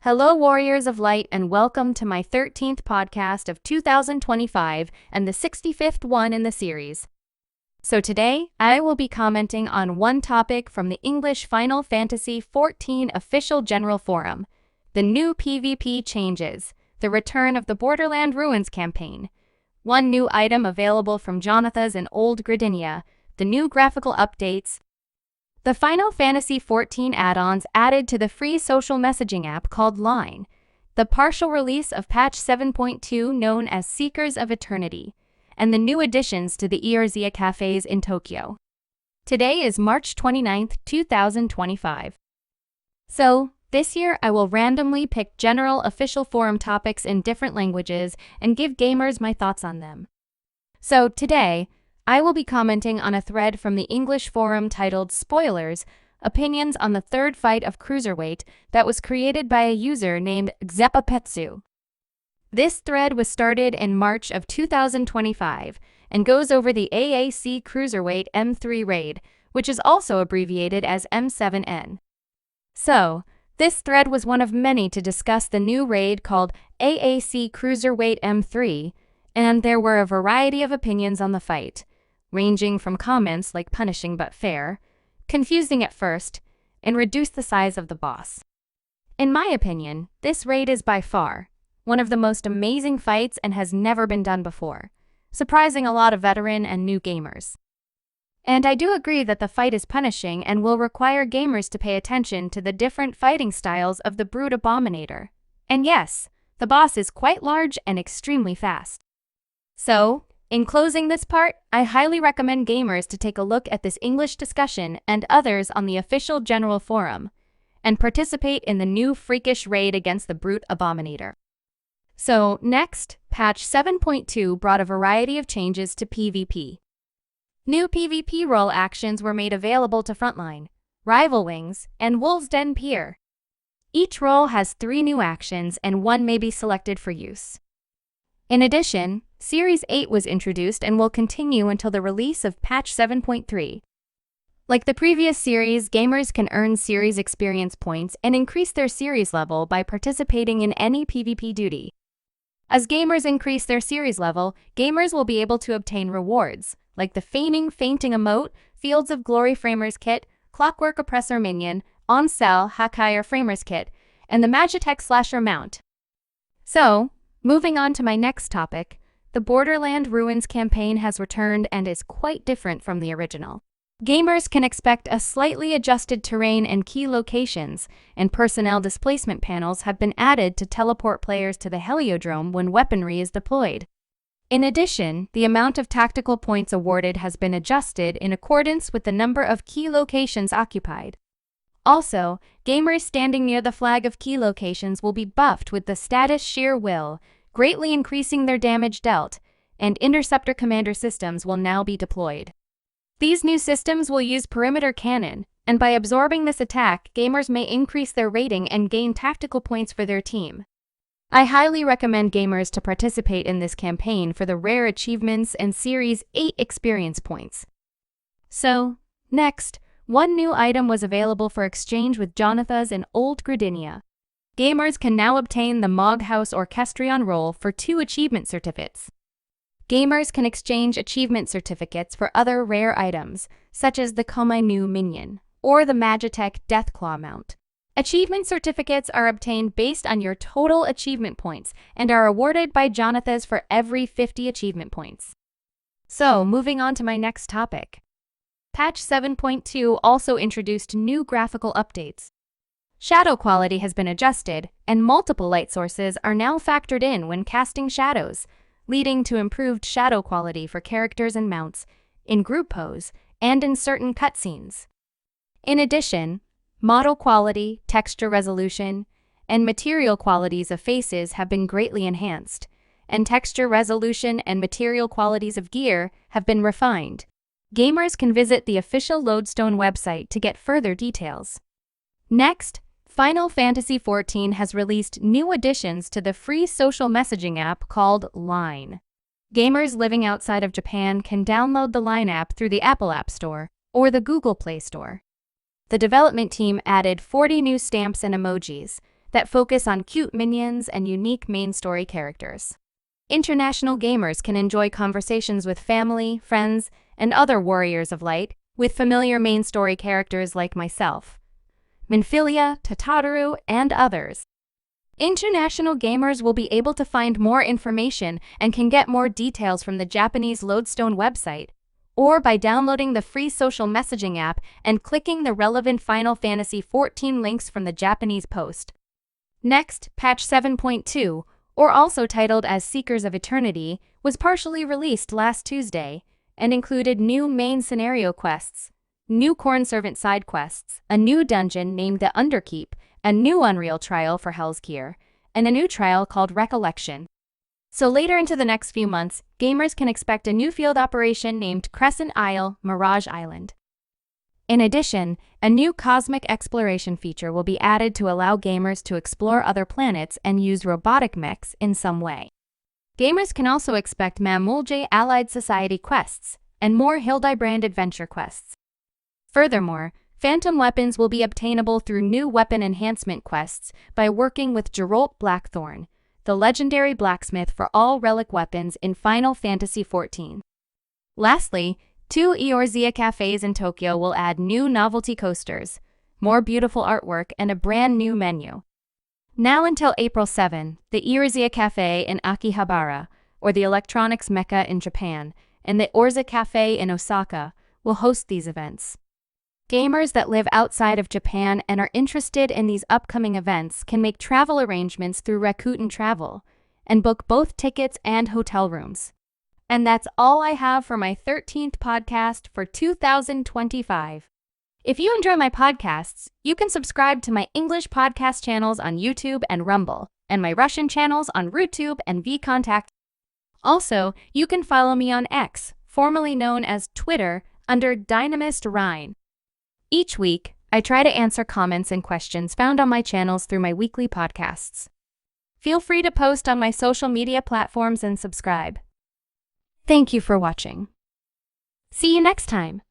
Hello, Warriors of Light, and welcome to my 13th podcast of 2025 and the 65th one in the series. So today, I will be commenting on one topic from the English Final Fantasy XIV Official General Forum: the new PvP changes, the return of the Borderland Ruins campaign, one new item available from Jonathas and Old Gridinia, the new graphical updates, the Final Fantasy XIV add-ons added to the free social messaging app called Line, the partial release of patch 7.2 known as Seekers of Eternity, and the new additions to the Eorzea cafes in Tokyo. Today is March 29th, 2025. So, this year I will randomly pick general official forum topics in different languages and give gamers my thoughts on them. So today, I will be commenting on a thread from the English forum titled Spoilers, Opinions on the Third Fight of Cruserweight that was created by a user named Xepapetsu. This thread was started in March of 2025 and goes over the AAC Cruiserweight M3 raid, which is also abbreviated as M7N. So, this thread was one of many to discuss the new raid called AAC Cruiserweight M3, and there were a variety of opinions on the fight, ranging from comments like punishing but fair, confusing at first, and reduce the size of the boss. In my opinion, this raid is by far one of the most amazing fights and has never been done before, surprising a lot of veteran and new gamers. And I do agree that the fight is punishing and will require gamers to pay attention to the different fighting styles of the Brute Abominator. And yes, the boss is quite large and extremely fast. So, in closing this part, I highly recommend gamers to take a look at this English discussion and others on the official general forum, and participate in the new freakish raid against the Brute Abominator. So, next, patch 7.2 brought a variety of changes to PvP. New PvP role actions were made available to Frontline, Rival Wings, and Wolves Den Pier. Each role has 3 new actions and 1 may be selected for use. In addition, Series 8 was introduced and will continue until the release of patch 7.3. Like the previous series, gamers can earn series experience points and increase their series level by participating in any PvP duty. As gamers increase their series level, gamers will be able to obtain rewards, like the Fainting emote, Fields of Glory Framers kit, Clockwork Oppressor minion, On-Cell Hakire Framers kit, and the Magitech Slasher mount. So, moving on to my next topic, the Borderland Ruins campaign has returned and is quite different from the original. Gamers can expect a slightly adjusted terrain and key locations, and personnel displacement panels have been added to teleport players to the Heliodrome when weaponry is deployed. In addition, the amount of tactical points awarded has been adjusted in accordance with the number of key locations occupied. Also, gamers standing near the flag of key locations will be buffed with the status Sheer Will, greatly increasing their damage dealt, and Interceptor Commander systems will now be deployed. These new systems will use Perimeter Cannon, and by absorbing this attack, gamers may increase their rating and gain tactical points for their team. I highly recommend gamers to participate in this campaign for the rare achievements and Series 8 experience points. So, next, one new item was available for exchange with Jonathas and Old Gridinia. Gamers can now obtain the Moghouse Orchestrion role for 2 achievement certificates. Gamers can exchange achievement certificates for other rare items, such as the Komainu minion, or the Magitech Deathclaw mount. Achievement certificates are obtained based on your total achievement points and are awarded by Jonathas for every 50 achievement points. So, moving on to my next topic. Patch 7.2 also introduced new graphical updates. Shadow quality has been adjusted, and multiple light sources are now factored in when casting shadows, leading to improved shadow quality for characters and mounts, in group pose, and in certain cutscenes. In addition, model quality, texture resolution, and material qualities of faces have been greatly enhanced, and texture resolution and material qualities of gear have been refined. Gamers can visit the official Lodestone website to get further details. Next, Final Fantasy XIV has released new additions to the free social messaging app called Line. Gamers living outside of Japan can download the Line app through the Apple App Store or the Google Play Store. The development team added 40 new stamps and emojis that focus on cute minions and unique main story characters. International gamers can enjoy conversations with family, friends, and other warriors of light, with familiar main story characters like myself, Minfilia, Totoro, and others. International gamers will be able to find more information and can get more details from the Japanese Lodestone website, or by downloading the free social messaging app and clicking the relevant Final Fantasy XIV links from the Japanese post. Next, patch 7.2, or also titled as Seekers of Eternity, was partially released last Tuesday and included new main scenario quests, new Corn Servant side quests, a new dungeon named the Underkeep, a new Unreal trial for Hell's Gear, and a new trial called Recollection. So later into the next few months, gamers can expect a new field operation named Crescent Isle, Mirage Island. In addition, a new cosmic exploration feature will be added to allow gamers to explore other planets and use robotic mechs in some way. Gamers can also expect Mamulje Allied Society quests and more Hildebrand adventure quests. Furthermore, phantom weapons will be obtainable through new weapon enhancement quests by working with Geralt Blackthorn, the legendary blacksmith for all relic weapons in Final Fantasy XIV. Lastly, 2 Eorzea cafes in Tokyo will add new novelty coasters, more beautiful artwork, and a brand new menu. Now until April 7, the Eorzea Cafe in Akihabara, or the Electronics Mecca in Japan, and the Eorzea Cafe in Osaka will host these events. Gamers that live outside of Japan and are interested in these upcoming events can make travel arrangements through Rakuten Travel and book both tickets and hotel rooms. And that's all I have for my 13th podcast for 2025. If you enjoy my podcasts, you can subscribe to my English podcast channels on YouTube and Rumble, and my Russian channels on RooTube and VKontakte. Also, you can follow me on X, formerly known as Twitter, under Dynamis Ryne. Each week, I try to answer comments and questions found on my channels through my weekly podcasts. Feel free to post on my social media platforms and subscribe. Thank you for watching. See you next time.